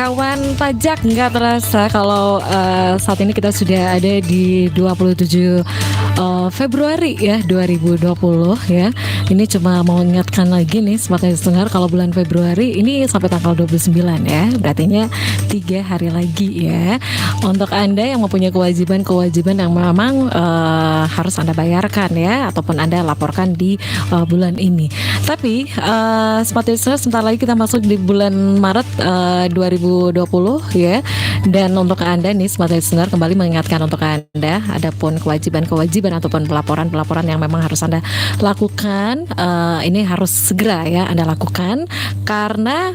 Kawan pajak, nggak terasa kalau saat ini kita sudah ada di 27 Februari ya 2020 ya. Ini cuma mau ingatkan lagi nih sebagai pendengar kalau bulan Februari ini sampai tanggal 29 ya. Berartinya 3 hari lagi ya. Untuk Anda yang mempunyai kewajiban yang memang harus Anda bayarkan ya, ataupun Anda laporkan di bulan ini. Tapi seperti itu, sebentar lagi kita masuk di bulan Maret 2020 ya. Dan untuk Anda nih sebagai listener, kembali mengingatkan untuk Anda, adapun kewajiban ataupun pelaporan yang memang harus Anda lakukan, ini harus segera ya Anda lakukan karena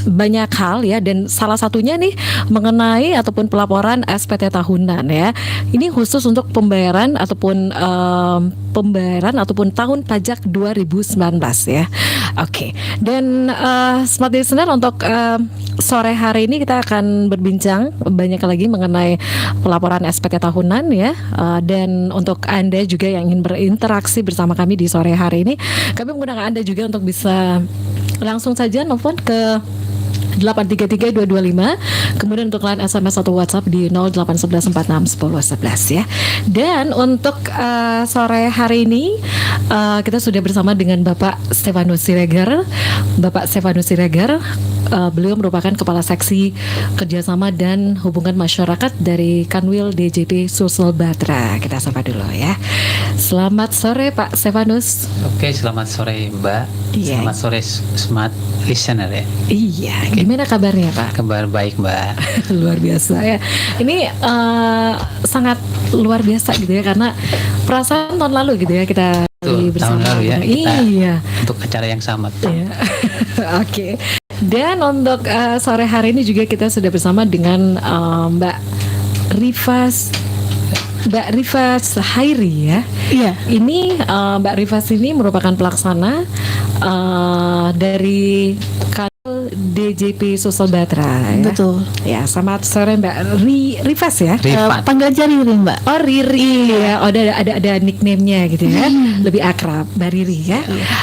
banyak hal ya, dan salah satunya nih mengenai ataupun pelaporan SPT tahunan ya. Ini khusus untuk pembayaran ataupun tahun pajak 2019 ya. Oke. Dan smart listener, untuk sore hari ini kita akan berbincang banyak lagi mengenai pelaporan SPT tahunan ya. Dan untuk Anda juga yang ingin berinteraksi bersama kami di sore hari ini, kami menggunakan Anda juga untuk bisa langsung saja nelfon ke 833-225. Kemudian untuk line SMS atau WhatsApp di 0811461011 ya. Dan untuk sore hari ini kita sudah bersama dengan Bapak Stefanus Siregar. Bapak Stefanus Siregar, beliau merupakan Kepala Seksi Kerjasama dan Hubungan Masyarakat dari Kanwil DJP Sulsel Batra. Kita sapa dulu ya. Selamat sore Pak Stefanus. Oke, selamat sore Mbak. Iya. Selamat sore Smart Listener ya. Iya, gimana kabarnya Pak? Kabar baik Mbak. Luar biasa ya. Ini sangat luar biasa gitu ya, karena perasaan tahun lalu gitu ya kita bersama. Tahun lalu ya. Iya. Untuk acara yang sama. Iya. Oke. Dan untuk sore hari ini juga kita sudah bersama dengan Mbak Rifas Hairi ya. Iya. Ini Mbak Rifas ini merupakan pelaksana dari Kanwil DJP Sulsel Batra ya. Betul. Ya, selamat sore Mbak Rifas ya. Panggil aja Riri Mbak. Oh Riri ya. Oh ada nickname-nya gitu ya. Lebih akrab Mbak Riri ya.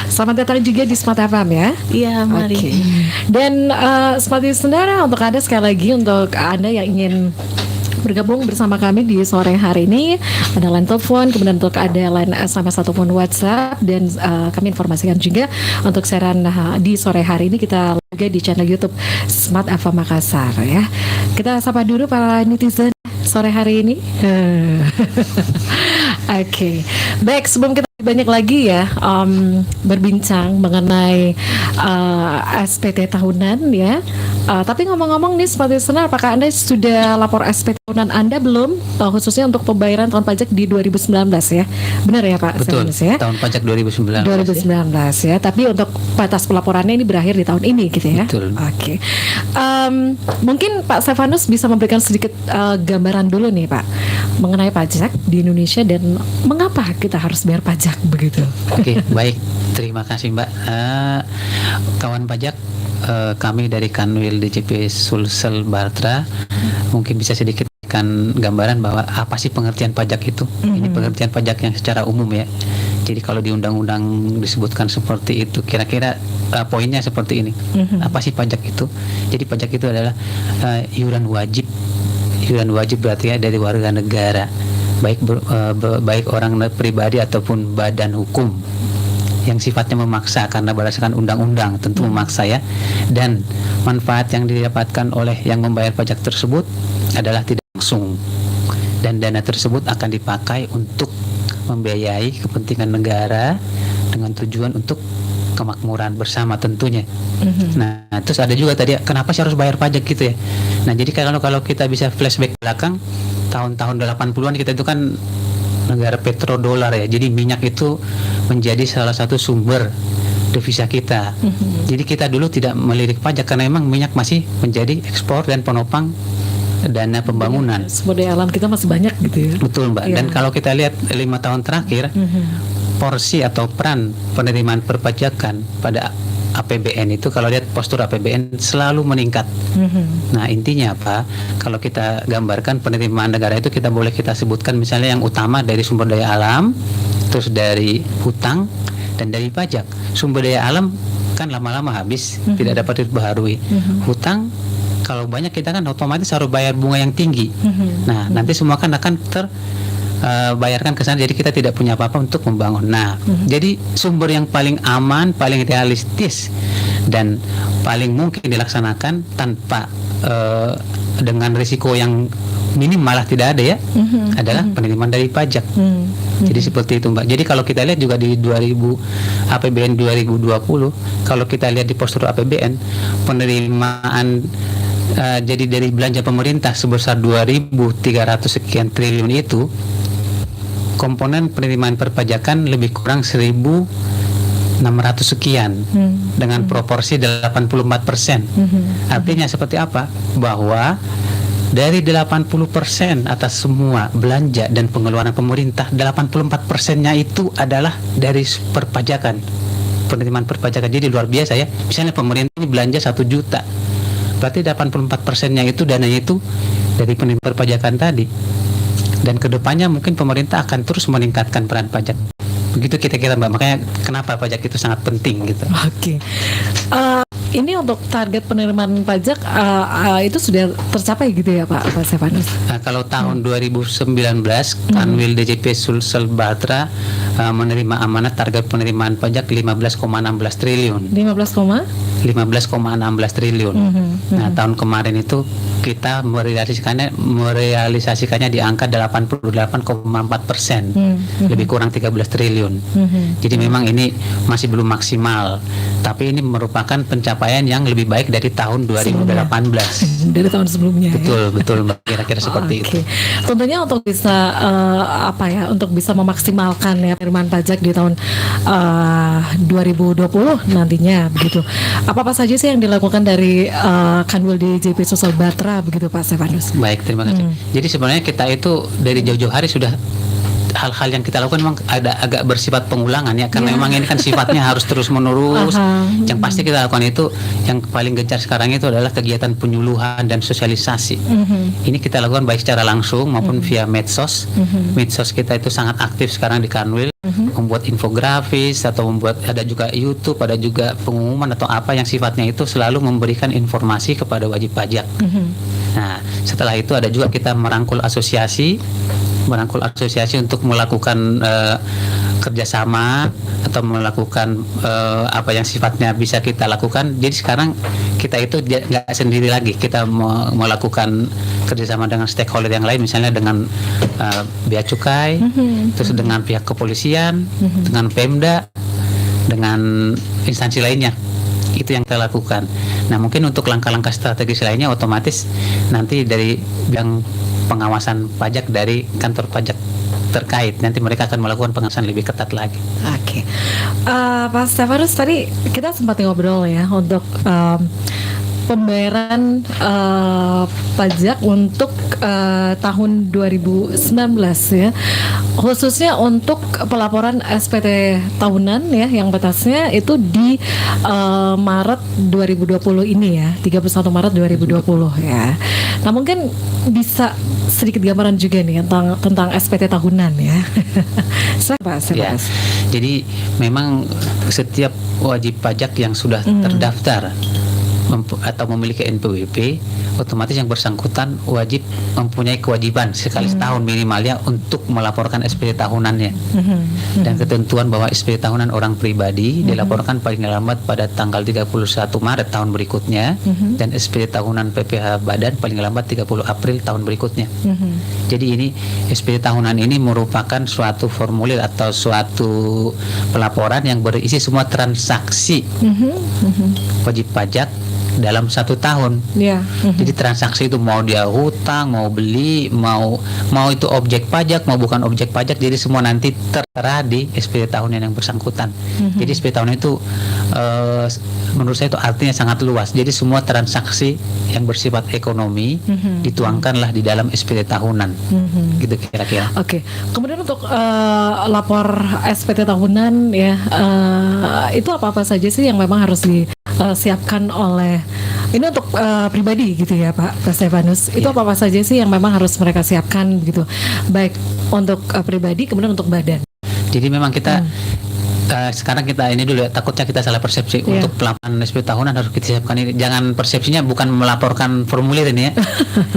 Selamat datang juga di Smart FM ya. Iya, mari. Oke. Dan Smart Listener, untuk Anda sekali lagi, untuk Anda yang ingin bergabung bersama kami di sore hari ini, ada line telepon, kemudian untuk ada line SMS ataupun WhatsApp, dan kami informasikan juga untuk siaran di sore hari ini kita juga di channel YouTube Smart FM Makassar ya. Kita sapa dulu para netizen sore hari ini. Oke. Baik, sebelum kita banyak lagi ya berbincang mengenai SPT tahunan ya. Tapi ngomong-ngomong nih seperti listener, apakah Anda sudah lapor SPT tahunan Anda belum? Khususnya untuk pembayaran tahun pajak di 2019 ya. Benar ya Pak? Betul. Ya? Tahun pajak 2019. 2019 ya. Tapi untuk batas pelaporannya ini berakhir di tahun ini gitu ya. Betul. Oke. Mungkin Pak Stefanus bisa memberikan sedikit gambaran dulu nih Pak mengenai pajak di Indonesia dan mengapa kita harus bayar pajak begitu. Oke, baik. Terima kasih Mbak. Kawan pajak, kami dari Kanwil DJP Sulsel Batra mungkin bisa sedikit berikan gambaran bahwa apa sih pengertian pajak itu. Ini pengertian pajak yang secara umum ya. Jadi kalau di undang-undang disebutkan seperti itu, kira-kira poinnya seperti ini. Apa sih pajak itu? Jadi pajak itu adalah iuran wajib. Iuran wajib berarti ya dari warga negara, baik orang pribadi ataupun badan hukum yang sifatnya memaksa karena berdasarkan undang-undang, tentu memaksa ya. Dan manfaat yang didapatkan oleh yang membayar pajak tersebut adalah tidak langsung, dan dana tersebut akan dipakai untuk membiayai kepentingan negara dengan tujuan untuk kemakmuran bersama tentunya. Nah, terus ada juga tadi kenapa sih harus bayar pajak gitu ya. Nah, jadi kalau kita bisa flashback belakang tahun-tahun 80-an, kita itu kan negara petrodolar ya. Jadi minyak itu menjadi salah satu sumber devisa kita. Jadi kita dulu tidak melirik pajak karena memang minyak masih menjadi ekspor dan penopang dana pembangunan. Sumber daya alam kita masih banyak gitu ya. Betul Mbak. Dan kalau kita lihat 5 tahun terakhir, porsi atau peran penerimaan perpajakan pada APBN itu, kalau lihat postur APBN selalu meningkat. Nah, intinya apa? Kalau kita gambarkan penerimaan negara itu, kita sebutkan misalnya yang utama dari sumber daya alam, terus dari hutang, dan dari pajak. Sumber daya alam kan lama-lama habis, tidak dapat diperbaharui. Hutang kalau banyak kita kan otomatis harus bayar bunga yang tinggi. Nah, nanti semua kan akan bayarkan ke sana, jadi kita tidak punya apa-apa untuk membangun. Nah, jadi sumber yang paling aman, paling realistis dan paling mungkin dilaksanakan tanpa dengan risiko yang minim, malah tidak ada ya, adalah penerimaan dari pajak. Jadi seperti itu Mbak. Jadi kalau kita lihat juga di APBN 2020, kalau kita lihat di postur APBN, penerimaan jadi dari belanja pemerintah sebesar 2.300 sekian triliun itu, komponen penerimaan perpajakan lebih kurang 1.600 sekian dengan proporsi 84%. Artinya seperti apa? Bahwa dari 80% atas semua belanja dan pengeluaran pemerintah, 84%-nya itu adalah dari perpajakan, penerimaan perpajakan. Jadi luar biasa ya. Misalnya pemerintah ini belanja 1 juta, berarti 84%-nya itu dananya itu dari penerimaan perpajakan tadi. Dan kedepannya mungkin pemerintah akan terus meningkatkan peran pajak. Begitu kita Mbak. Makanya kenapa pajak itu sangat penting gitu. Oke. Ini untuk target penerimaan pajak itu sudah tercapai gitu ya Pak Stefanus? Nah, kalau tahun 2019 Kanwil DJP Sulsel Batra menerima amanat target penerimaan pajak 15,16 triliun. 15,16 triliun. Nah, tahun kemarin itu kita merealisasikannya di angka 88,4%, lebih kurang 13 triliun. Jadi memang ini masih belum maksimal, tapi ini merupakan pencapaian yang lebih baik dari tahun 2018. Dari tahun sebelumnya. Betul Mbak, kira-kira seperti itu. Tentunya untuk bisa untuk bisa memaksimalkan ya penerimaan pajak di tahun 2020 nantinya begitu. Apa saja sih yang dilakukan dari Kanwil DJP Sulsel Batra begitu Pak Stefanus? Baik, terima kasih. Jadi sebenarnya kita itu dari jauh-jauh hari sudah hal-hal yang kita lakukan memang ada agak bersifat pengulangan ya, karena memang ini kan sifatnya harus terus menerus. Yang pasti kita lakukan itu yang paling gencar sekarang itu adalah kegiatan penyuluhan dan sosialisasi. Ini kita lakukan baik secara langsung maupun via medsos. Medsos kita itu sangat aktif sekarang di Kanwil, membuat infografis atau ada juga YouTube, ada juga pengumuman atau apa yang sifatnya itu selalu memberikan informasi kepada wajib pajak. Nah, setelah itu ada juga kita merangkul asosiasi untuk melakukan kerjasama atau melakukan apa yang sifatnya bisa kita lakukan. Jadi sekarang kita itu nggak sendiri lagi, kita melakukan kerjasama dengan stakeholder yang lain, misalnya dengan Bea Cukai, terus dengan pihak kepolisian, dengan Pemda, dengan instansi lainnya. Itu yang kita lakukan. Nah, mungkin untuk langkah-langkah strategis lainnya otomatis nanti dari bidang pengawasan pajak dari kantor pajak terkait, nanti mereka akan melakukan pengawasan lebih ketat lagi. Oke. Pak Stefanus, tadi kita sempat ngobrol ya untuk pembayaran pajak untuk tahun 2019 ya, khususnya untuk pelaporan SPT tahunan ya, yang batasnya itu di Maret 2020 ini ya, 31 Maret 2020 ya. Nah, mungkin bisa sedikit gambaran juga nih tentang SPT tahunan ya. Ya, jadi memang setiap wajib pajak yang sudah terdaftar atau memiliki NPWP, otomatis yang bersangkutan wajib mempunyai kewajiban sekali setahun minimalnya untuk melaporkan SPT tahunannya. Dan ketentuan bahwa SPT tahunan orang pribadi dilaporkan paling lambat pada tanggal 31 Maret tahun berikutnya, dan SPT tahunan PPh Badan paling lambat 30 April tahun berikutnya. Jadi ini SPT tahunan ini merupakan suatu formulir atau suatu pelaporan yang berisi semua transaksi wajib pajak dalam 1 tahun. Jadi transaksi itu mau dia hutang, mau beli, mau itu objek pajak, mau bukan objek pajak, jadi semua nanti tertera di SPT tahunan yang bersangkutan. Jadi SPT tahunan itu menurut saya itu artinya sangat luas. Jadi semua transaksi yang bersifat ekonomi dituangkanlah di dalam SPT tahunan. Gitu kira-kira. Oke. Kemudian untuk lapor SPT tahunan ya, itu apa saja sih yang memang harus disiapkan oleh ini untuk pribadi gitu ya Pak Stefanus? Itu apa saja sih yang memang harus mereka siapkan gitu, baik untuk pribadi kemudian untuk badan? Jadi memang kita Sekarang kita ini dulu ya, takutnya kita salah persepsi. Iya. Untuk pelaporan SP tahunan harus kita siapkan ini. Jangan persepsinya bukan melaporkan formulir ini ya.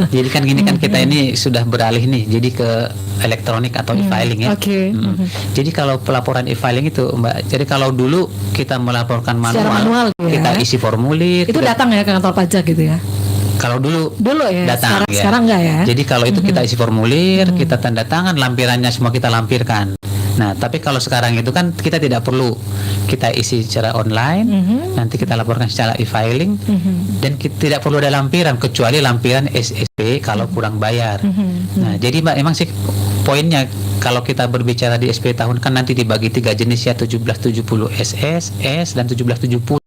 Jadi kan gini kan kita ini sudah beralih nih jadi ke elektronik atau e-filing ya. Oke. Jadi kalau pelaporan e-filing itu Mbak, jadi kalau dulu kita melaporkan Secara manual, ya. kita isi formulir. Itu kita- datang ya ke kantor pajak gitu ya. Kalau dulu Ya. datang ya. Sekarang enggak ya. Jadi kalau itu kita isi formulir, kita tanda tangan, lampirannya semua kita lampirkan. Nah, tapi kalau sekarang itu kan kita tidak perlu, kita isi secara online, nanti kita laporkan secara e-filing, dan tidak perlu ada lampiran kecuali lampiran SSP kalau kurang bayar. Nah, jadi Mbak emang sih poinnya kalau kita berbicara di SP tahun kan nanti dibagi 3 jenis ya, 1770 SS, S dan 1770.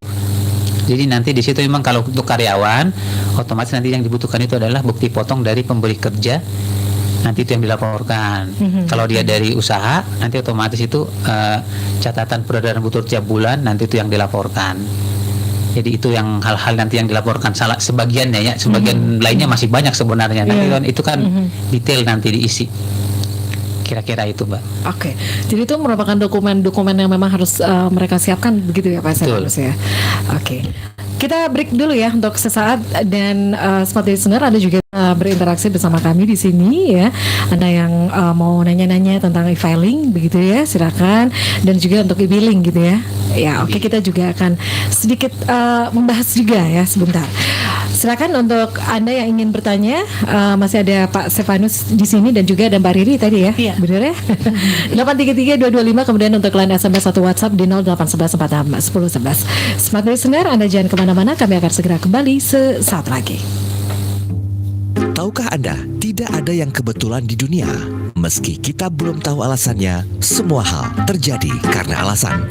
Jadi nanti di situ memang kalau untuk karyawan otomatis nanti yang dibutuhkan itu adalah bukti potong dari pemberi kerja. Nanti itu yang dilaporkan. Kalau dia dari usaha, nanti otomatis itu catatan peredaran butur tiap bulan, nanti itu yang dilaporkan. Jadi itu yang hal-hal nanti yang dilaporkan. Salah sebagiannya ya, sebagian lainnya masih banyak sebenarnya. Nanti kan itu kan detail nanti diisi. Kira-kira itu, Mbak. Oke, jadi itu merupakan dokumen-dokumen yang memang harus mereka siapkan begitu ya Pak Betul. Stefanus ya. Oke, kita break dulu ya untuk sesaat dan Smart Listener Anda juga berinteraksi bersama kami di sini ya. Anda yang mau nanya-nanya tentang e-filing begitu ya, silakan, dan juga untuk e-billing gitu ya. Ya, oke, kita juga akan sedikit membahas juga ya sebentar. Silakan untuk Anda yang ingin bertanya, masih ada Pak Stefanus di sini dan juga ada Mbak Riri tadi ya. Iya. Benar ya? 833-225 kemudian untuk line SMS atau WhatsApp di 0811 Smart Listener, Anda jangan kemana-mana, kami akan segera kembali sesaat lagi. Tahukah Anda, tidak ada yang kebetulan di dunia. Meski kita belum tahu alasannya, semua hal terjadi karena alasan.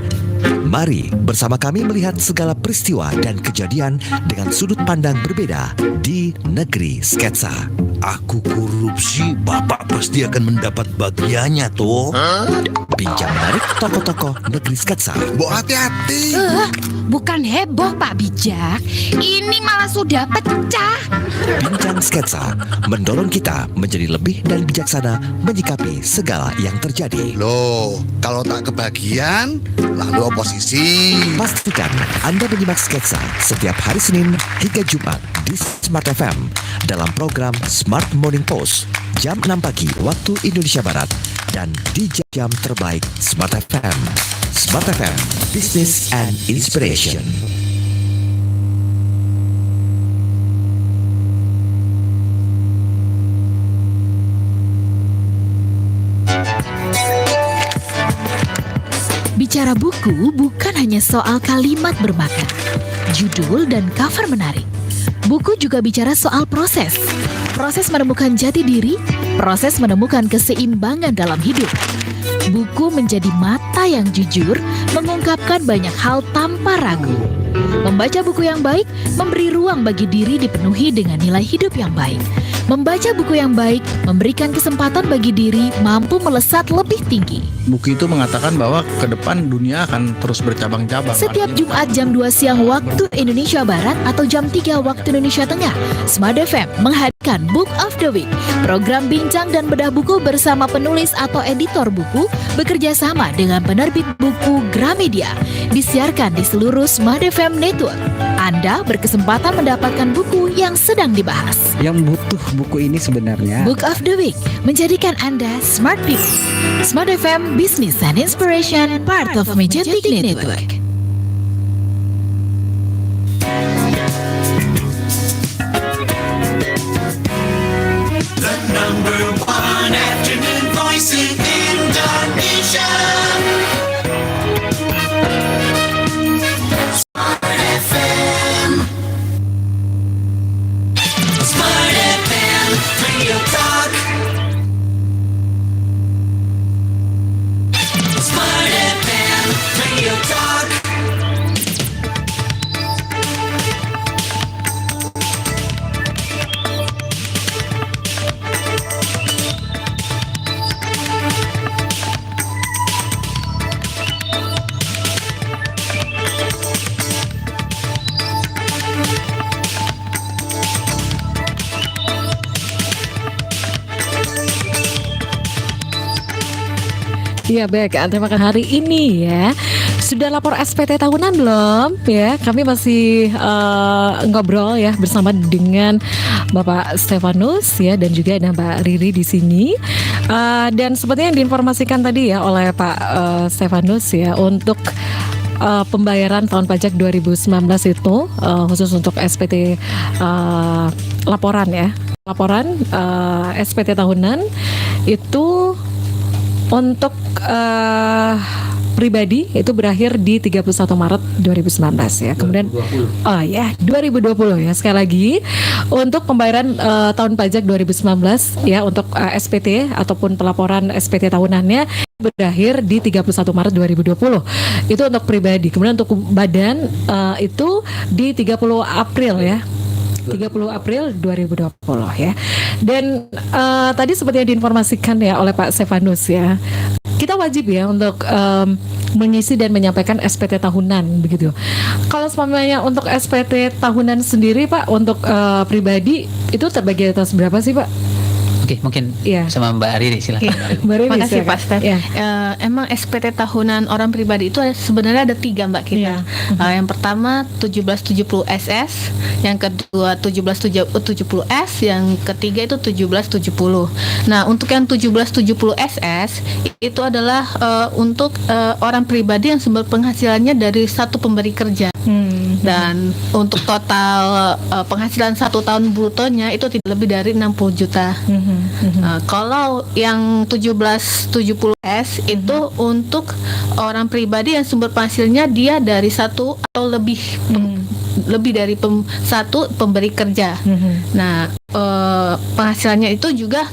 Mari bersama kami melihat segala peristiwa dan kejadian dengan sudut pandang berbeda di Negeri Sketsa. Aku korupsi, bapak pasti akan mendapat bagiannya toh. Bincang menarik tokoh-tokoh Negeri Sketsa. Mbok hati-hati. Bukan heboh Pak Bijak, ini malah sudah pecah. Bincang Sketsa mendorong kita menjadi lebih dan bijaksana menyikapi segala yang terjadi. Loh, kalau tak kebagian, lalu oposisi. Pastikan Anda menyimak Sketsa setiap hari Senin hingga Jumat di Smart FM dalam program Smart Morning Post jam 6 pagi waktu Indonesia Barat dan di jam terbaik Smart FM. Smart FM, Business and Inspiration. Bicara buku bukan hanya soal kalimat bermakna, judul dan cover menarik. Buku juga bicara soal proses. Proses menemukan jati diri, proses menemukan keseimbangan dalam hidup. Buku menjadi mata yang jujur, mengungkapkan banyak hal tanpa ragu. Membaca buku yang baik memberi ruang bagi diri dipenuhi dengan nilai hidup yang baik. Membaca buku yang baik memberikan kesempatan bagi diri mampu melesat lebih tinggi. Buku itu mengatakan bahwa ke depan dunia akan terus bercabang-cabang. Setiap Jumat jam 2 siang waktu Indonesia Barat atau jam 3 waktu Indonesia Tengah, Smart FM menghadirkan Book of the Week. Program bincang dan bedah buku bersama penulis atau editor buku bekerja sama dengan penerbit buku Gramedia. Disiarkan di seluruh Smart FM Network. Anda berkesempatan mendapatkan buku yang sedang dibahas. Yang butuh buku ini sebenarnya Book of the Week menjadikan Anda smart people. Smart FM Business and Inspiration, part of Magentic Network. Iya baik, terima kasih hari ini ya. Sudah lapor SPT tahunan belum? Ya, kami masih ngobrol ya bersama dengan Bapak Stefanus ya dan juga ada Mbak Riri di sini. Dan seperti yang diinformasikan tadi ya oleh Pak Stefanus ya untuk pembayaran tahun pajak 2019 itu khusus untuk SPT laporan ya. Laporan SPT tahunan itu untuk pribadi itu berakhir di 31 Maret 2019 ya. Kemudian 2020 ya. Sekali lagi untuk pembayaran tahun pajak 2019 ya untuk SPT ataupun pelaporan SPT tahunannya berakhir di 31 Maret 2020. Itu untuk pribadi. Kemudian untuk badan itu di 30 April ya. 30 April 2020 ya. Dan tadi seperti yang diinformasikan ya oleh Pak Stefanus ya, kita wajib ya untuk mengisi dan menyampaikan SPT tahunan begitu. Kalau semuanya untuk SPT tahunan sendiri Pak untuk pribadi itu terbagi atas berapa sih Pak? Oke, mungkin Iya. sama Mbak Riri silakan. Mbak Riri, Makasih silakan. Pak Stef. Ya. Emang SPT tahunan orang pribadi itu sebenarnya ada 3 Mbak kita. Yang pertama 1770 SS, yang kedua 1770 S, yang ketiga itu 1770. Nah untuk yang 1770 SS itu adalah untuk orang pribadi yang sumber penghasilannya dari satu pemberi kerja. Dan untuk total penghasilan 1 tahun brutonya itu tidak lebih dari 60 juta. Kalau yang 1770 S itu untuk orang pribadi yang sumber penghasilannya dia dari satu atau lebih dari satu pemberi kerja. Nah penghasilannya itu juga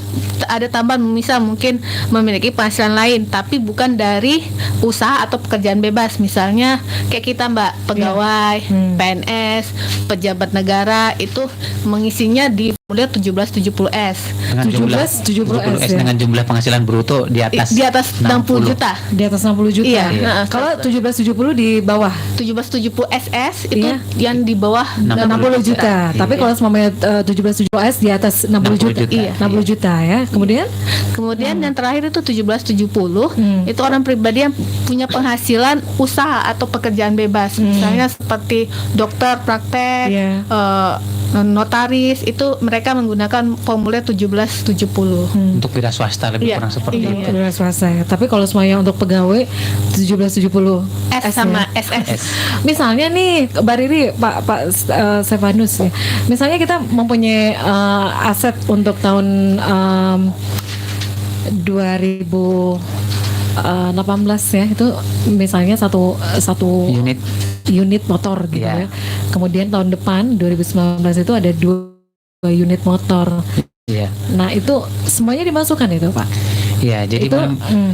ada tambahan, misal mungkin memiliki penghasilan lain tapi bukan dari usaha atau pekerjaan bebas, misalnya kayak kita Mbak, pegawai, PNS, pejabat negara itu mengisinya di formulir 1770S. Dengan jumlah 1770 S ya. dengan jumlah penghasilan bruto di atas Di atas 60 juta. Di atas 60 juta. Iya. Kalau 1770 di bawah 1770 SS itu Iya. yang di bawah 60 juta. Iya. Tapi kalau semuanya 1770 S di atas 60 juta. Iya. 60 juta ya. Kemudian yang terakhir itu 1770 itu orang pribadi yang punya penghasilan usaha atau pekerjaan bebas, misalnya seperti dokter praktek, Iya. notaris, itu mereka menggunakan formulir 1770. untuk wira swasta lebih Iya. kurang seperti Iya. itu. Udah swasta ya. Tapi kalau semuanya untuk pegawai 1770 S S sama ya. SS. Misalnya nih Mbak Riri, Pak Stefanus ya. Misalnya kita mempunyai aset untuk tahun 2018 ya, itu misalnya satu unit motor gitu Iya. ya. Kemudian tahun depan 2019 itu ada 2 unit motor. Iya. Nah itu semuanya dimasukkan itu Pak. Iya, jadi Itu,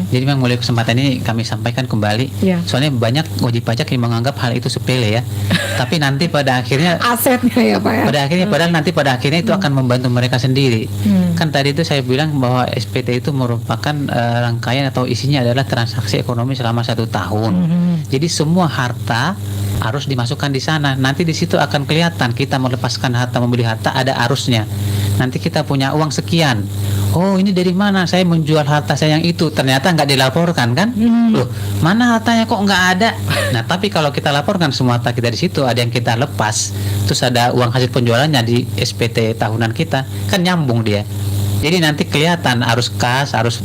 jadi memang mulai kesempatan ini kami sampaikan kembali. Iya. Soalnya banyak wajib pajak yang menganggap hal itu sepele ya. Tapi nanti pada akhirnya Asetnya ya Pak ya. padahal nanti pada akhirnya itu akan membantu mereka sendiri. Kan tadi itu saya bilang bahwa SPT itu merupakan rangkaian atau isinya adalah transaksi ekonomi selama 1 tahun. Jadi semua harta harus dimasukkan di sana. Nanti di situ akan kelihatan kita melepaskan harta, membeli harta, ada arusnya. Nanti kita punya uang sekian. Oh ini dari mana? Saya menjual harta saya yang itu. Ternyata nggak dilaporkan kan? Loh mana hartanya kok nggak ada? Nah tapi kalau kita laporkan semua harta kita di situ, ada yang kita lepas, terus ada uang hasil penjualannya di SPT tahunan kita, kan nyambung dia. Jadi nanti kelihatan arus kas, arus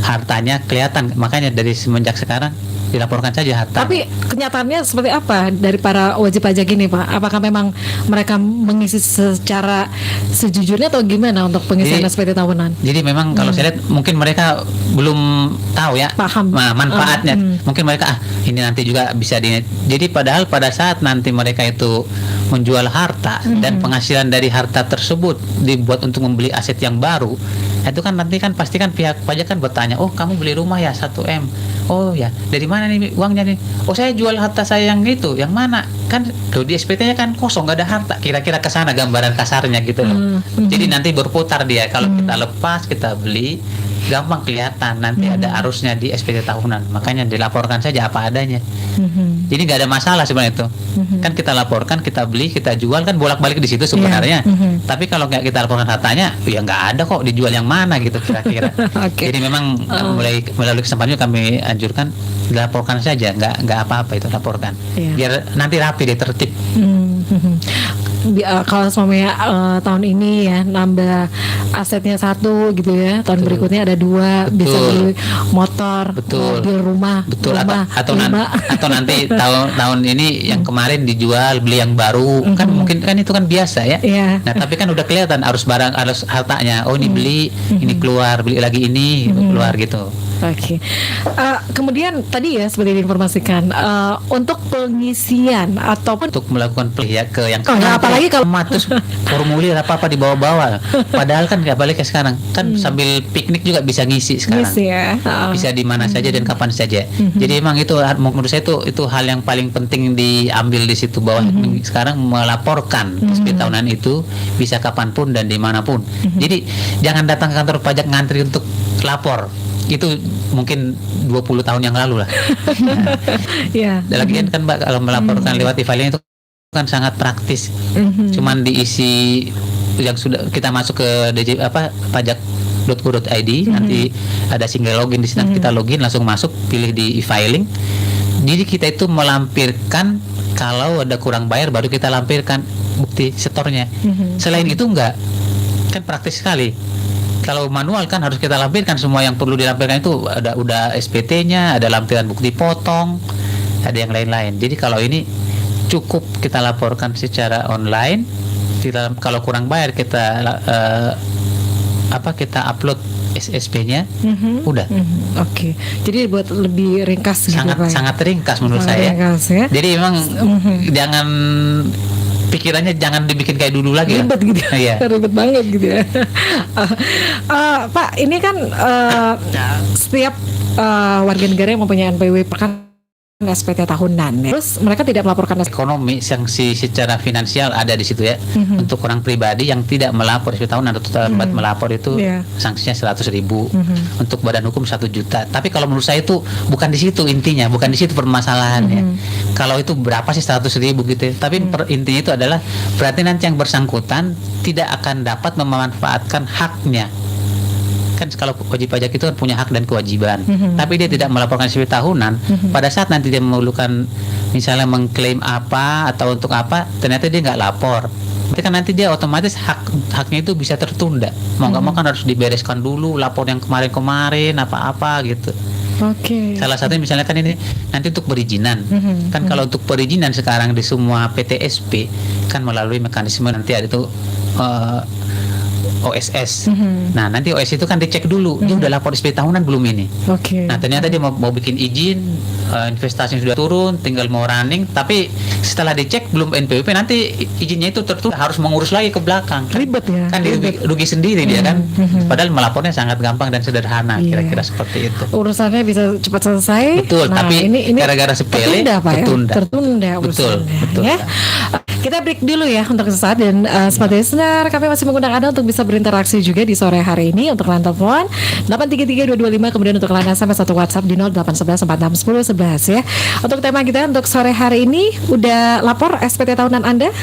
hartanya kelihatan. Makanya dari semenjak sekarang dilaporkan saja harta. Tapi kenyataannya seperti apa dari para wajib pajak ini Pak? Apakah memang mereka mengisi secara sejujurnya atau gimana untuk pengisian Jadi- SPT tahunan? Jadi memang kalau saya lihat mungkin mereka belum tahu ya Paham. manfaatnya. Mungkin mereka ini nanti juga bisa jadi padahal pada saat nanti mereka itu menjual harta dan penghasilan dari harta tersebut dibuat untuk membeli aset yang baru, itu kan nanti kan pasti kan pihak pajak kan bertanya, oh kamu beli rumah ya 1M, oh ya dari mana nih uangnya nih, oh saya jual harta saya yang itu, yang mana kan tuh di SPT-nya kan kosong nggak ada harta, kira-kira ke sana gambaran kasarnya gitu loh. Jadi nanti berputar dia, kalau kita lepas kita beli gampang kelihatan nanti ada arusnya di SPT tahunan, makanya dilaporkan saja apa adanya. Jadi nggak ada masalah sebenarnya itu. Kan kita laporkan, kita beli, kita jual kan bolak-balik di situ sebenarnya. Tapi kalau nggak kita laporkan hartanya, ya nggak ada kok dijual yang mana gitu kira-kira. Jadi memang mulai melalui kesempatan itu kami anjurkan laporkan saja, nggak apa-apa itu laporkan. Biar nanti rapi deh, tertib. Kalau suaminya tahun ini ya nambah asetnya 1 gitu ya, tahun berikutnya ada 2, bisa beli motor, mobil, rumah, atau nanti tahun ini yang kemarin dijual, beli yang baru, kan mungkin kan itu kan biasa ya. Nah tapi kan udah kelihatan arus barang, arus hartanya. Oh ini beli, ini keluar, beli lagi ini keluar gitu. Oke. Kemudian tadi ya seperti diinformasikan untuk pengisian ataupun untuk melakukan pihak ke yang apalagi kalau terus formulir apa apa padahal kan nggak balik ke sekarang kan sambil piknik juga bisa ngisi sekarang. Bisa di mana saja dan kapan saja. Jadi emang itu menurut saya itu hal yang paling penting diambil di situ bahwa sekarang melaporkan SP tahunan itu bisa kapanpun dan dimanapun. Jadi jangan datang ke kantor pajak ngantri untuk lapor. Itu mungkin 20 tahun yang lalu lah. Dan lagian kan Mbak kalau melaporkan lewat e-filing itu kan sangat praktis. Cuman diisi yang sudah kita masuk ke pajak.go.id, nanti ada single login di sana, kita login langsung masuk, pilih di e-filing. Jadi kita itu melampirkan kalau ada kurang bayar baru kita lampirkan bukti setornya. Selain itu enggak. Kan praktis sekali. Kalau manual kan harus kita lampirkan semua yang perlu dilampirkan itu udah SPT-nya, ada lampiran bukti potong, ada yang lain-lain. Jadi kalau ini cukup kita laporkan secara online. Kalau kurang bayar kita kita upload SSP-nya, udah. Oke. Jadi buat lebih ringkas sangat ringkas menurut saya. Ringkas, ya? Jadi memang jangan pikirannya jangan dibikin kayak dulu lagi. Ribet gitu. Ribet banget gitu ya. Pak, ini kan setiap warga negara yang mempunyai NPWP kan SPT tahunan ya. Terus mereka tidak melaporkan ekonomi, sanksi secara finansial ada di situ ya. Untuk orang pribadi yang tidak melapor SPT tahunan atau terlambat melapor itu sanksinya 100.000. Untuk badan hukum 1 juta. Tapi kalau menurut saya itu bukan di situ intinya, bukan di situ permasalahannya. Kalau itu berapa sih 100.000 gitu. Tapi intinya itu adalah berarti nanti yang bersangkutan tidak akan dapat memanfaatkan haknya. Kan kalau wajib pajak itu kan punya hak dan kewajiban, tapi dia tidak melaporkan SPT tahunan. Pada saat nanti dia memerlukan misalnya mengklaim apa atau untuk apa, ternyata dia nggak lapor. Nanti dia otomatis haknya itu bisa tertunda. Mau nggak mau kan harus dibereskan dulu, lapor yang kemarin apa-apa gitu. Salah satunya misalnya kan ini nanti untuk perizinan. Kan kalau untuk perizinan sekarang di semua PTSP kan melalui mekanisme nanti ada itu OSS. Nah nanti OSS itu kan dicek dulu dia udah lapor SPT tahunan belum ini. Nah ternyata dia mau bikin izin, investasi sudah turun, tinggal mau running, tapi setelah dicek belum NPWP, nanti izinnya itu tertunda, harus mengurus lagi ke belakang. Ribet ya. Kan rugi sendiri dia kan. Padahal melapornya sangat gampang dan sederhana, kira-kira seperti itu. Urusannya bisa cepat selesai. Betul, tapi ini gara-gara sepele tertunda betul. Ya. Kita break dulu ya untuk sesaat dan smart listener, kami masih mengundang Anda untuk bisa berinteraksi juga di sore hari ini untuk line telepon 833-225, kemudian untuk line SMS atau WhatsApp di 0811-4610-11 ya. Untuk tema kita untuk sore hari ini, udah lapor SPT tahunan Anda?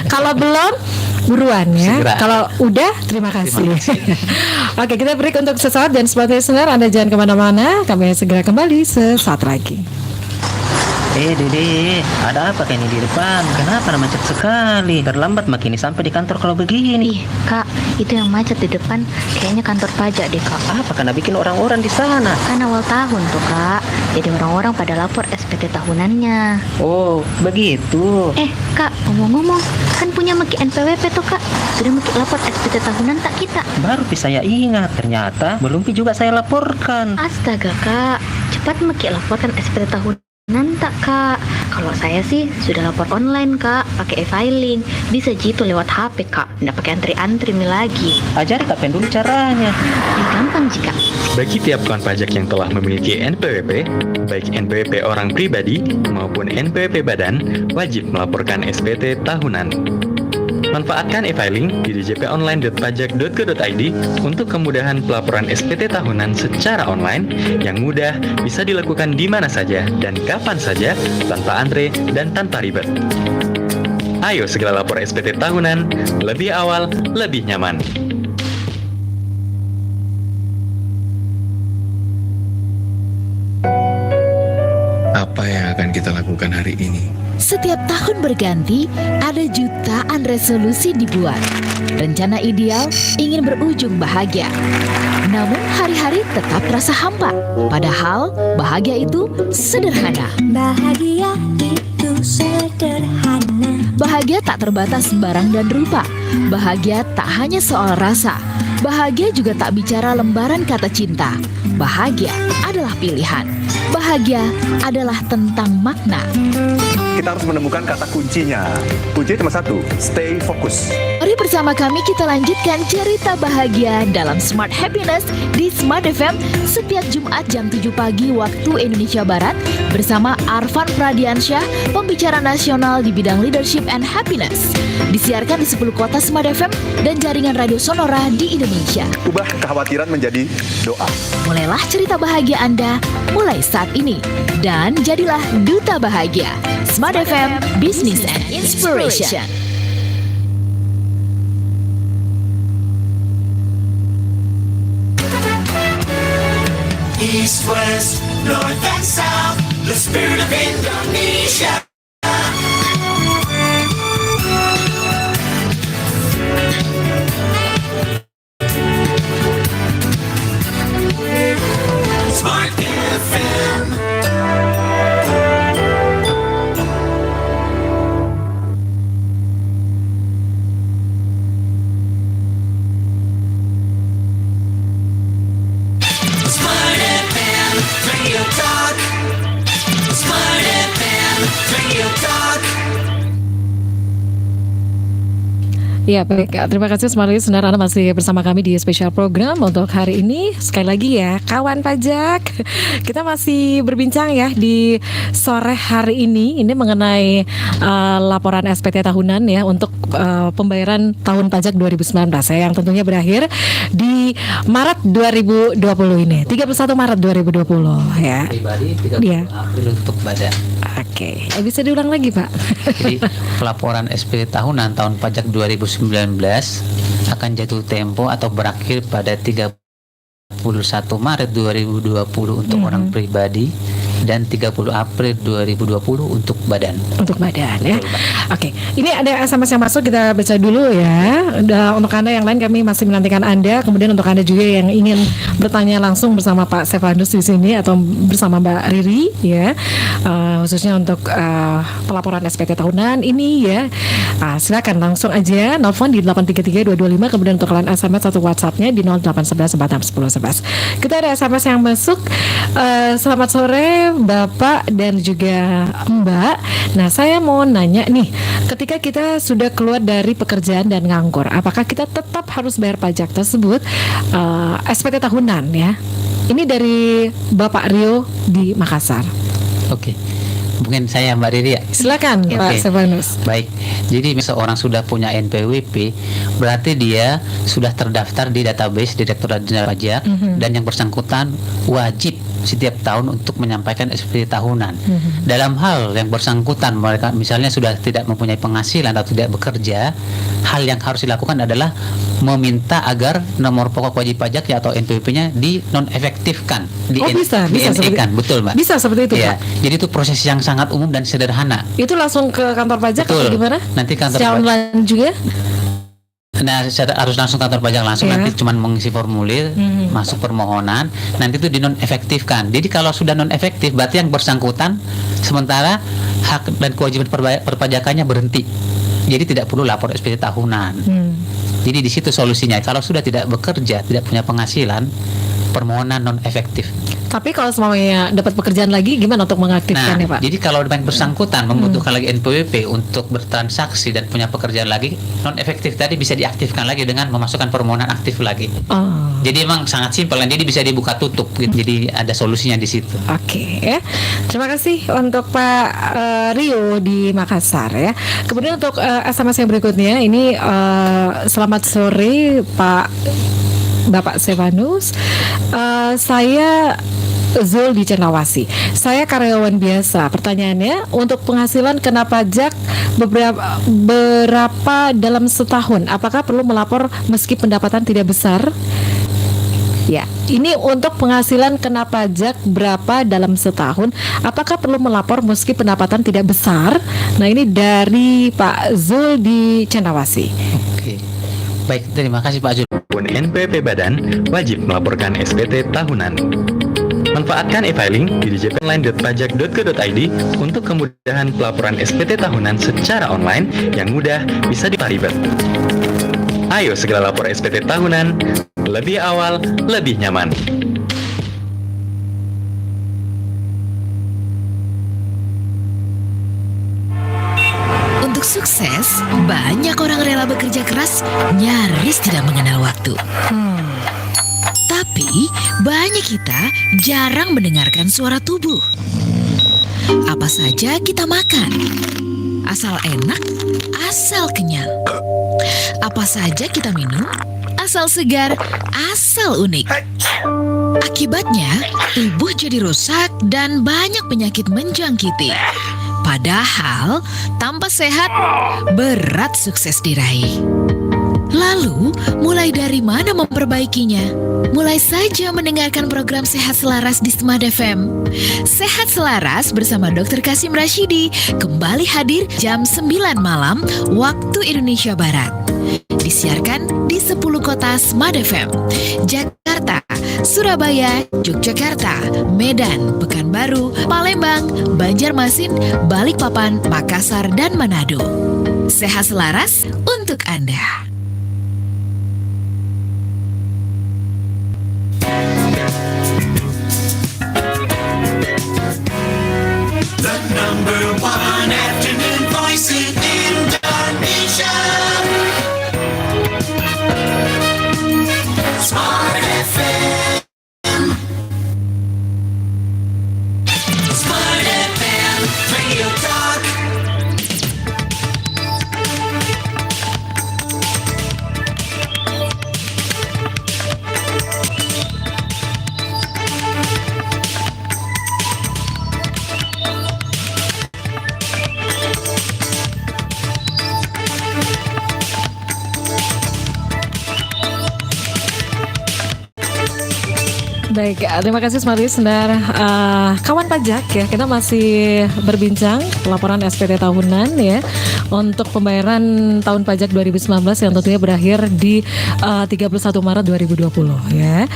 Kalau belum, buruan ya. Segera. Kalau udah, terima kasih. Oke, kita break untuk sesaat dan smart listener, Anda jangan kemana-mana, kami segera kembali sesaat lagi. Dede, ada apa ini di depan? Kenapa macet sekali? Terlambat makin sampai di kantor kalau begini. Kak, itu yang macet di depan kayaknya kantor pajak deh, Kak. Apa karena bikin orang-orang di sana? Kan awal tahun tuh, Kak. Jadi orang-orang pada lapor SPT tahunannya. Oh, begitu. Kak, ngomong-ngomong, kan punya Meki NPWP tuh, Kak. Sudah Meki lapor SPT tahunan tak kita? Baru saya ingat, ternyata belum juga saya laporkan. Astaga, Kak. Cepat Meki laporkan SPT tahunan. Nanti Kak, kalau saya sih sudah lapor online Kak, pakai e-filing. Bisa gitu lewat HP Kak, tidak pakai antri-antri lagi. Ajari Kak dulu caranya. Gampang jika. Bagi tiap kawan pajak yang telah memiliki NPWP, baik NPWP orang pribadi maupun NPWP badan, wajib melaporkan SPT tahunan. Manfaatkan e-filing di djponline.pajak.go.id untuk kemudahan pelaporan SPT tahunan secara online yang mudah, bisa dilakukan di mana saja dan kapan saja tanpa antre dan tanpa ribet. Ayo segera lapor SPT tahunan, lebih awal, lebih nyaman. Apa yang akan kita lakukan hari ini? Setiap tahun berganti, ada jutaan resolusi dibuat. Rencana ideal ingin berujung bahagia. Namun hari-hari tetap terasa hampa. Padahal bahagia itu sederhana. Bahagia itu sederhana. Bahagia tak terbatas barang dan rupa. Bahagia tak hanya soal rasa. Bahagia juga tak bicara lembaran kata cinta. Bahagia adalah pilihan. Bahagia adalah tentang makna. Kita harus menemukan kata kuncinya. Kuncinya cuma satu, stay fokus. Mari bersama kami kita lanjutkan cerita bahagia dalam Smart Happiness di Smart FM setiap Jumat jam 7 pagi waktu Indonesia Barat bersama Arfan Pradiansyah, pembicara nasional di bidang leadership and happiness. Disiarkan di 10 kota Smart FM dan jaringan radio Sonora di Indonesia. Ubah kekhawatiran menjadi doa. Mulailah cerita bahagia Anda mulai saat ini dan jadilah duta bahagia. Smart FM, Business and Inspiration. East, west, north and south, the spirit of Indonesia. Smart FM. Smart FM, Radio Talk. Smart FM, Radio Talk. Ya baik, terima kasih Smart Listener, Anda masih bersama kami di spesial program untuk hari ini. Sekali lagi ya, kawan pajak, kita masih berbincang ya di sore hari ini mengenai laporan SPT tahunan ya untuk pembayaran tahun pajak 2019 ya, yang tentunya berakhir di Maret 2020 ini, 31 Maret 2020 ya. Pribadi 30 Iya. April untuk badan. Oke, bisa diulang lagi Pak? Jadi pelaporan SPT tahunan tahun pajak 2019 akan jatuh tempo atau berakhir pada 31 Maret 2020 untuk orang pribadi dan 30 April 2020 untuk badan. Untuk badan ya. Oke, ini ada SMS yang masuk, kita baca dulu ya. Untuk Anda yang lain kami masih menantikan Anda. Kemudian untuk Anda juga yang ingin bertanya langsung bersama Pak Stefanus di sini atau bersama Mbak Riri ya, khususnya untuk pelaporan SPT tahunan ini ya. Silakan langsung aja nelfon di 833-225, kemudian untuk kalian SMS atau WhatsApp-nya di 0811-461011. Kita ada SMS yang masuk. Selamat sore Bapak dan juga Mbak. Nah, saya mau nanya nih, ketika kita sudah keluar dari pekerjaan dan nganggur, apakah kita tetap harus bayar pajak tersebut? SPT tahunan ya. Ini dari Bapak Rio di Makassar. Oke. Mungkin saya Mbak Riri ya. Silakan Pak Stefanus. Baik. Jadi seorang sudah punya NPWP, berarti dia sudah terdaftar di database Direktorat Jenderal Pajak dan yang bersangkutan wajib setiap tahun untuk menyampaikan SPT tahunan. Dalam hal yang bersangkutan mereka misalnya sudah tidak mempunyai penghasilan atau tidak bekerja, hal yang harus dilakukan adalah meminta agar nomor pokok wajib pajaknya atau NPWP-nya dinonefektifkan, bisa DNE-kan, betul Mbak. Bisa seperti itu ya, Pak. Jadi itu proses yang sangat umum dan sederhana. Itu langsung ke kantor pajak Betul. atau gimana? Nanti kantor secara pajak online juga? Nah, harus langsung kantor pajak langsung, Ya. nanti cuma mengisi formulir, masuk permohonan, nanti itu dinonefektifkan. Jadi kalau sudah nonefektif, berarti yang bersangkutan sementara hak dan kewajiban perpajakannya berhenti. Jadi tidak perlu lapor SPT tahunan. Jadi di situ solusinya. Kalau sudah tidak bekerja, tidak punya penghasilan, permohonan non efektif. Tapi kalau semuanya dapat pekerjaan lagi, gimana untuk mengaktifkannya, Pak? Jadi kalau yang bersangkutan membutuhkan lagi NPWP untuk bertransaksi dan punya pekerjaan lagi, non efektif tadi bisa diaktifkan lagi dengan memasukkan permohonan aktif lagi. Jadi emang sangat simpel, dan jadi bisa dibuka tutup gitu. Jadi ada solusinya di situ. Oke, ya. Terima kasih untuk Pak Rio di Makassar ya. Kemudian untuk SMS yang berikutnya ini selamat sore Bapak Stefanus. Saya Zul di Cenawasi. Saya karyawan biasa. Pertanyaannya, untuk penghasilan kena pajak berapa dalam setahun? Apakah perlu melapor meski pendapatan tidak besar? Ya, ini untuk penghasilan kena pajak berapa dalam setahun? Apakah perlu melapor meski pendapatan tidak besar? Nah, ini dari Pak Zul di Cenawasi. Oke. Baik, terima kasih Pak Zul. NPWP Badan wajib melaporkan SPT tahunan. Manfaatkan e-filing di djponline.pajak.go.id untuk kemudahan pelaporan SPT tahunan secara online yang mudah bisa diparibet. Ayo segera lapor SPT tahunan, lebih awal, lebih nyaman. Untuk sukses, banyak orang rela bekerja keras, nyaris tidak mengenal waktu. Tapi, banyak kita jarang mendengarkan suara tubuh. Apa saja kita makan, asal enak, asal kenyal. Apa saja kita minum, asal segar, asal unik. Akibatnya, tubuh jadi rusak dan banyak penyakit menjangkiti. Padahal, tanpa sehat, berat sukses diraih. Lalu, mulai dari mana memperbaikinya? Mulai saja mendengarkan program Sehat Selaras di Smart FM. Sehat Selaras bersama Dr. Kasim Rashidi kembali hadir jam 9 malam waktu Indonesia Barat. Disiarkan di 10 kota Smart FM: Jakarta, Surabaya, Yogyakarta, Medan, Pekanbaru, Palembang, Banjarmasin, Balikpapan, Makassar, dan Manado. Sehat Selaras untuk Anda. The number one afternoon voice in Indonesia. Smart FM. Smart FM, Radio Talk. Baik, terima kasih Smart Listener. Kawan pajak ya, kita masih berbincang laporan SPT tahunan ya untuk pembayaran tahun pajak 2019 yang tentunya berakhir di 31 Maret 2020 ya.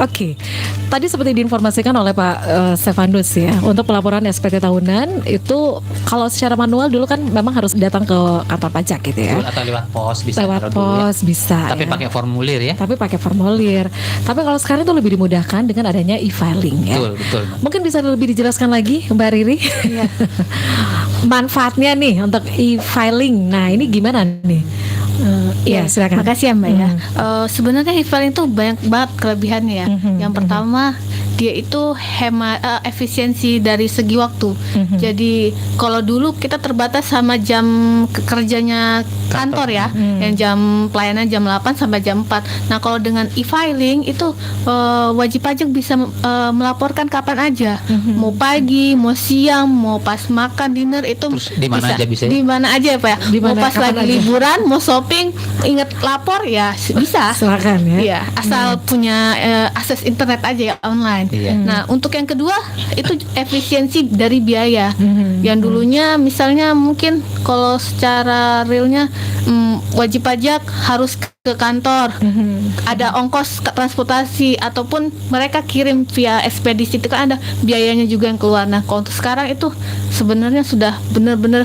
Oke. Tadi seperti diinformasikan oleh Pak Stefanus ya, untuk pelaporan SPT tahunan itu kalau secara manual dulu kan memang harus datang ke kantor pajak gitu ya. Atau lewat pos bisa. Lewat pos ya. bisa. Tapi ya. pakai formulir ya. Tapi pakai formulir. Tapi kalau sekarang itu lebih dimudahkan dengan adanya e-filing ya. Betul. Mungkin bisa lebih dijelaskan lagi Mbak Riri. Iya. Manfaatnya nih untuk e-filing. Nah, ini gimana nih? Iya, silakan. Makasih ya Mbak ya. Sebenarnya e-filing itu banyak banget kelebihannya ya. Yang pertama, dia itu hemat efisiensi dari segi waktu. Jadi kalau dulu kita terbatas sama jam kerjanya kantor ya, yang jam pelayanan jam 8 sampai jam 4. Nah, kalau dengan e-filing itu wajib pajak bisa melaporkan kapan aja. Mau pagi, mau siang, mau pas makan dinner itu di mana aja bisa. Di mana aja ya Pak ya. Mau pas lagi aja. Liburan, mau shopping, ingat lapor ya bisa. Silakan ya. Iya, asal punya akses internet aja ya online. Nah, untuk yang kedua itu efisiensi dari biaya. Yang dulunya misalnya mungkin kalau secara realnya wajib pajak harus ke kantor, ada ongkos transportasi ataupun mereka kirim via ekspedisi, itu kan ada biayanya juga yang keluar. Nah, kalau untuk sekarang itu sebenarnya sudah benar-benar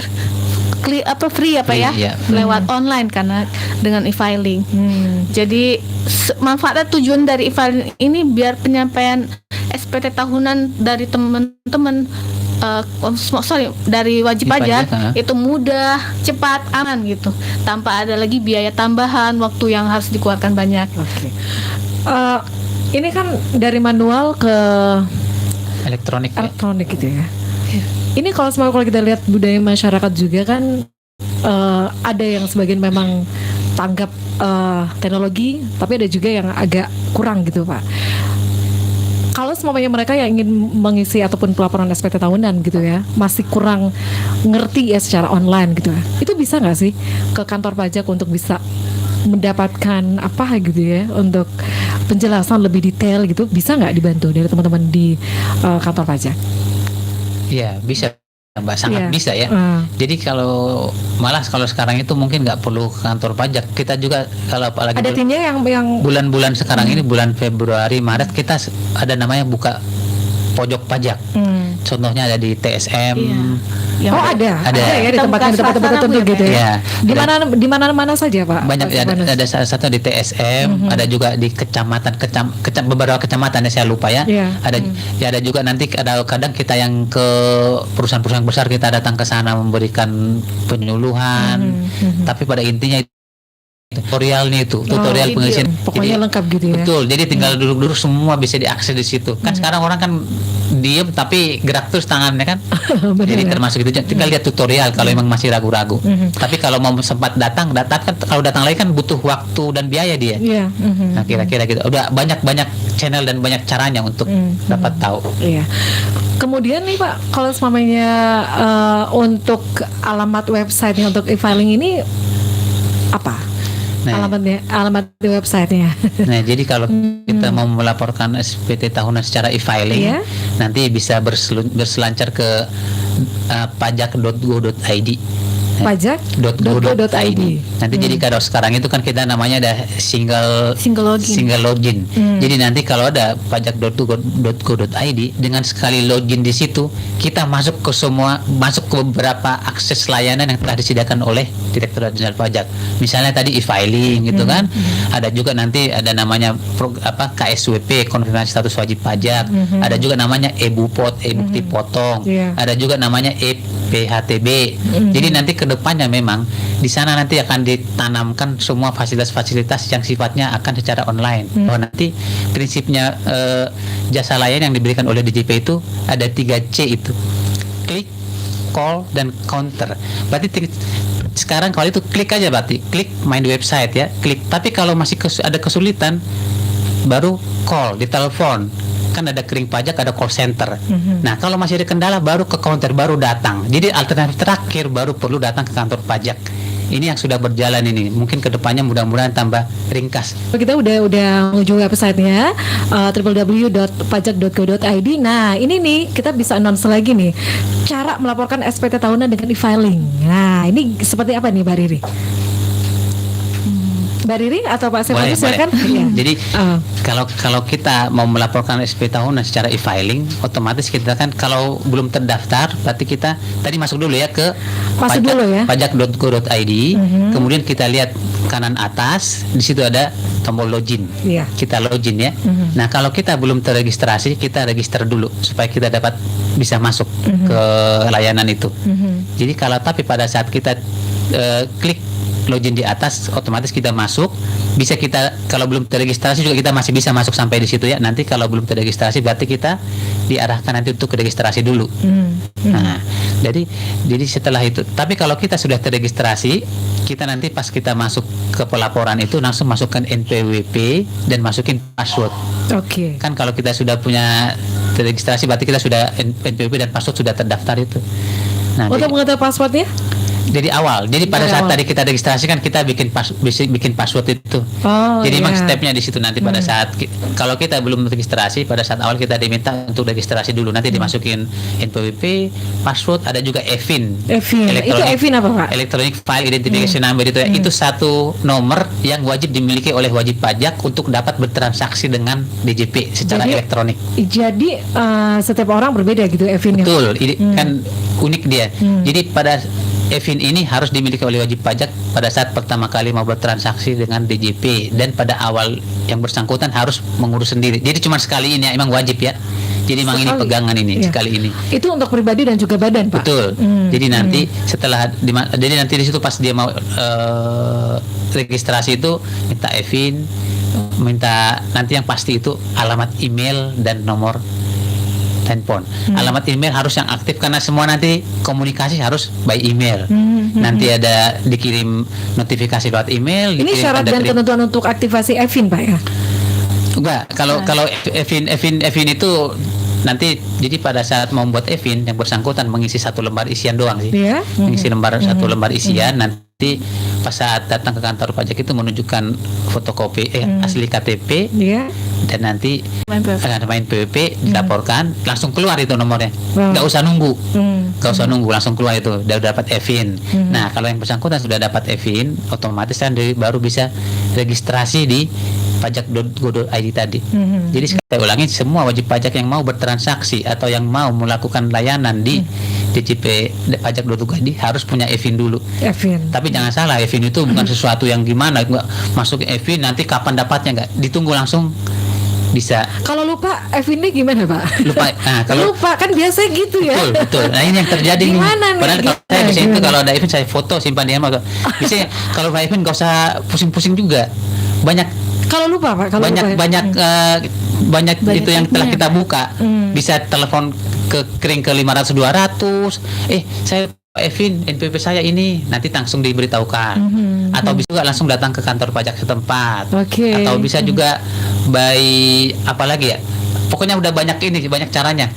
free apa ya, Free, ya. lewat online karena dengan e-filing. Jadi manfaatnya, tujuan dari e-filing ini biar penyampaian SPT tahunan dari teman-teman dari wajib pajak itu mudah, cepat, aman gitu, tanpa ada lagi biaya tambahan, waktu yang harus dikeluarkan banyak. Ini kan dari manual ke elektronik gitu ya. Ini kalau kita lihat budaya masyarakat juga kan, ada yang sebagian memang tanggap teknologi, tapi ada juga yang agak kurang gitu Pak. Kalau semuanya mereka yang ingin mengisi ataupun pelaporan SPT tahunan gitu ya, masih kurang ngerti ya secara online gitu ya, itu bisa nggak sih ke kantor pajak untuk bisa mendapatkan apa gitu ya, untuk penjelasan lebih detail gitu, bisa nggak dibantu dari teman-teman di kantor pajak? Iya, bisa Mbak, sangat bisa ya. Jadi kalau sekarang itu mungkin nggak perlu ke kantor pajak, kita juga kalau apalagi ada timnya yang bulan-bulan sekarang ini, bulan Februari, Maret, kita ada namanya buka pojok pajak. Contohnya ada di TSM. Ada ya di tempat tertentu gitu ya. Di mana saja Pak? Banyak ya, ada salah satu di TSM, ada juga di beberapa kecamatan ya, saya lupa ya. Ada juga nanti kadang kita yang ke perusahaan-perusahaan besar, kita datang ke sana memberikan penyuluhan. Tapi pada intinya tutorialnya itu, tutorial pengisian, pokoknya lengkap gitu ya. Betul, jadi tinggal duduk-duduk semua bisa diakses di situ. Kan sekarang orang kan diem tapi gerak terus tangannya kan. Jadi termasuk itu, tinggal lihat tutorial kalau memang masih ragu-ragu. Tapi kalau mau sempat datang kan, kalau datang lagi kan butuh waktu dan biaya dia. Nah, kira-kira gitu. Udah banyak channel dan banyak caranya untuk dapat tahu. Kemudian nih Pak, kalau semuanya untuk alamat websitenya untuk e-filing ini apa? Alamat di websitenya. Nah, jadi kalau kita mau melaporkan SPT tahunan secara e-filing, nanti bisa berselancar ke pajak.go.id. Pajak.go.id. Nanti jadi kalau sekarang itu kan kita namanya ada single login. Jadi nanti kalau ada pajak.go.id, dengan sekali login di situ, kita masuk ke beberapa akses layanan yang telah disediakan oleh Direktorat Jenderal Pajak. Misalnya tadi e-filing gitu kan. Ada juga nanti ada namanya KSWP, konfirmasi status wajib pajak. Ada juga namanya e-Bupot, e-bukti potong. Ada juga namanya e-PHTB. Jadi nanti kedepannya memang di sana nanti akan ditanamkan semua fasilitas-fasilitas yang sifatnya akan secara online. Nanti prinsipnya jasa layanan yang diberikan oleh DJP itu ada 3C itu: klik, call, dan counter. Berarti sekarang kalau itu klik aja, berarti klik main di website ya, klik. Tapi kalau masih ada kesulitan, baru call di telepon. Kan ada kering pajak, ada call center. Nah, kalau masih ada kendala, baru ke counter, baru datang. Jadi alternatif terakhir baru perlu datang ke kantor pajak. Ini yang sudah berjalan ini. Mungkin kedepannya mudah-mudahan tambah ringkas. Kita udah menuju websitenya www.pajak.go.id. Nah, ini nih kita bisa announce lagi nih cara melaporkan SPT tahunan dengan e-filing. Nah, ini seperti apa nih Mbak Riri? Mbak Riri atau Pak Stefano silakan. Jadi kalau kita mau melaporkan SPT tahunan secara e-filing, otomatis kita kan kalau belum terdaftar, berarti kita tadi masuk dulu ya ke pajak.go.id. Kemudian kita lihat kanan atas, di situ ada tombol login. Kita login ya. Nah, kalau kita belum terregistrasi, kita register dulu supaya kita bisa masuk ke layanan itu. Jadi tapi pada saat kita klik login di atas, otomatis kita masuk. Bisa kita, kalau belum terregistrasi juga kita masih bisa masuk sampai di situ ya. Nanti kalau belum terregistrasi berarti kita diarahkan nanti untuk registrasi dulu. Nah, jadi setelah itu. Tapi kalau kita sudah terregistrasi, kita nanti pas kita masuk ke pelaporan itu langsung masukkan NPWP dan masukin password. Kan kalau kita sudah punya terregistrasi berarti kita sudah NPWP dan password sudah terdaftar itu. Nah, untuk mengetahui passwordnya? Jadi awal. Jadi pada saat tadi kita registrasi kan kita bikin password itu. Jadi memang stepnya di situ nanti pada saat kalau kita belum registrasi, pada saat awal kita diminta untuk registrasi dulu, nanti dimasukin NPWP, password, ada juga EFIN. Itu EFIN apa Pak? Electronic File Identification Number itu ya. Itu satu nomor yang wajib dimiliki oleh wajib pajak untuk dapat bertransaksi dengan DJP secara elektronik. Jadi setiap orang berbeda gitu EFIN-nya. Betul. Ini kan unik dia. Jadi pada EVIN ini harus dimiliki oleh wajib pajak pada saat pertama kali mau bertransaksi dengan DJP, dan pada awal yang bersangkutan harus mengurus sendiri. Jadi cuma sekali ini emang wajib ya. Jadi memang ini pegangan ini sekali ini. Itu untuk pribadi dan juga badan, Pak. Betul. Jadi nanti setelah jadi nanti di situ pas dia mau registrasi itu minta EVIN, minta nanti yang pasti itu alamat email dan nomor handphone. Alamat email harus yang aktif karena semua nanti komunikasi harus by email. Nanti ada dikirim notifikasi lewat email. Ini syarat dan ketentuan untuk aktivasi EVIN, Pak ya? Enggak, kalau EVIN itu nanti jadi pada saat mau membuat EVIN yang bersangkutan mengisi satu lembar isian doang sih. Mengisi satu lembar isian, nanti pas saat datang ke kantor pajak itu menunjukkan fotokopi asli KTP. Dan nanti main PWP dilaporkan, langsung keluar itu nomornya. Nggak usah nunggu. Langsung keluar itu udah dapat EVIN. Nah, kalau yang bersangkutan sudah dapat EVIN, otomatis kan baru bisa registrasi di pajak.go.id tadi. Jadi saya ulangi, semua wajib pajak yang mau bertransaksi atau yang mau melakukan layanan di DJP pajak.go.id harus punya EVIN dulu. Tapi jangan salah, EVIN itu bukan sesuatu yang gimana, nggak masuk EVIN nanti kapan dapatnya, nggak, ditunggu langsung bisa. Kalau lupa EVIN-nya gimana, Pak? Kalau lupa kan biasanya gitu ya. Betul. Nah, ini yang terjadi nih. Padahal kalau saya biasanya itu kalau ada EVIN saya foto simpan di handphone. Biasanya kalau EVIN nggak usah pusing-pusing juga. Banyak kalau lupa, Pak, banyak itu yang telah kita buka. Bisa telepon ke kering ke 500 200. Saya EVIN NPWP saya ini, nanti langsung diberitahukan. Atau bisa juga langsung datang ke kantor pajak setempat. Atau bisa juga apalagi ya. Pokoknya udah banyak caranya.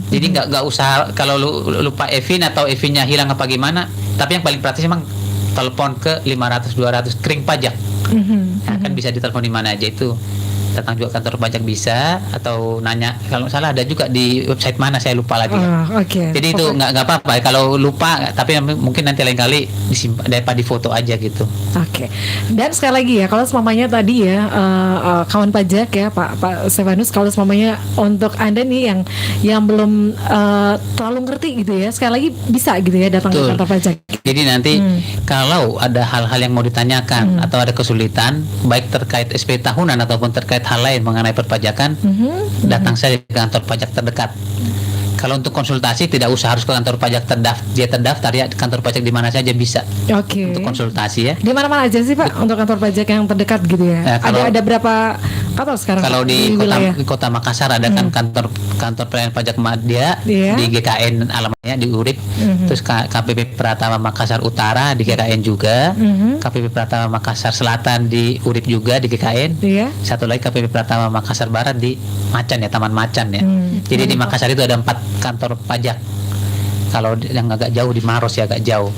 Jadi nggak usah kalau lupa EVIN atau EVIN-nya hilang apa gimana. Tapi yang paling praktis memang telepon ke 500 200 kering pajak. Nah, kan bisa ditelepon di mana aja itu. Datang juga kantor pajak bisa, atau nanya kalau salah ada juga di website mana saya lupa lagi. Jadi itu nggak apa-apa kalau lupa, tapi mungkin nanti lain kali disimpan daripada di foto aja gitu. Dan sekali lagi ya, kalau semuanya tadi ya kawan pajak ya Pak Stefanus, kalau semuanya untuk Anda nih yang belum terlalu ngerti gitu ya, sekali lagi bisa gitu ya datang ke kantor pajak. Jadi nanti kalau ada hal-hal yang mau ditanyakan atau ada kesulitan baik terkait SP tahunan ataupun terkait hal lain mengenai perpajakan, datang saja ke kantor pajak terdekat. Kalau untuk konsultasi tidak usah harus ke kantor pajak terdaftar ya, kantor pajak di mana saja bisa. Untuk konsultasi ya. Di mana-mana aja sih, Pak, untuk kantor pajak yang terdekat gitu ya. Ada berapa kantor sekarang? Kalau di kota Makassar ada kan kantor pelayanan pajak Madya di GKN alamatnya di Urip. Terus KPP Pratama Makassar Utara di GKN juga. KPP Pratama Makassar Selatan di Urip juga di GKN. Satu lagi KPP Pratama Makassar Barat di Macan ya, Taman Macan ya. Jadi di Makassar itu ada 4 kantor pajak. Kalau yang agak jauh di Maros ya agak jauh.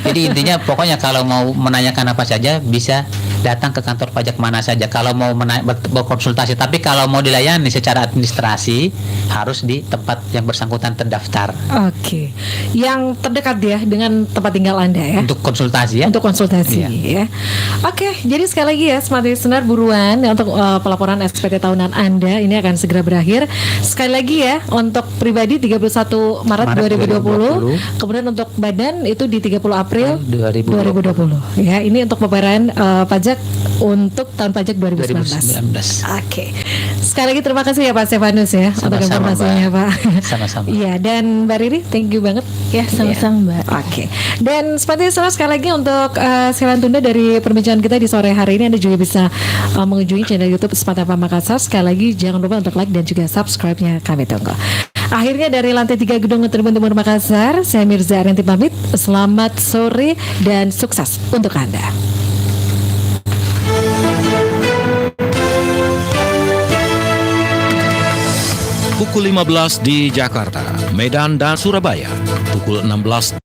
Jadi intinya pokoknya kalau mau menanyakan apa saja bisa datang ke kantor pajak mana saja. Kalau mau berkonsultasi, tapi kalau mau dilayani secara administrasi harus di tempat yang bersangkutan terdaftar. Yang terdekat ya dengan tempat tinggal Anda ya. Untuk konsultasi ya. Untuk konsultasi ya. Jadi sekali lagi ya Smart Listener, buruan ya, untuk pelaporan SPT tahunan Anda ini akan segera berakhir. Sekali lagi ya, untuk pribadi 31 Maret 2020. Kemudian untuk badan itu di 30 April 2020. Ya, ini untuk pembayaran pajak untuk tahun pajak 2019. Sekali lagi terima kasih ya Pak Stefanus ya untuk informasinya, Pak. Sama-sama. Iya, dan Mbak Riri, thank you banget. Ya, sama-sama, Mbak. Dan seperti itu sekali lagi untuk siaran tunda dari perbincangan kita di sore hari ini, Anda juga bisa mengunjungi channel YouTube Smart FM Makassar. Sekali lagi jangan lupa untuk like dan juga subscribe-nya, kami tunggu. Akhirnya dari lantai 3 Gedung Tribun Timur Makassar, saya Mirza Arianti pamit. Selamat sore dan sukses untuk Anda. Pukul 15 di Jakarta, Medan dan Surabaya. Pukul 16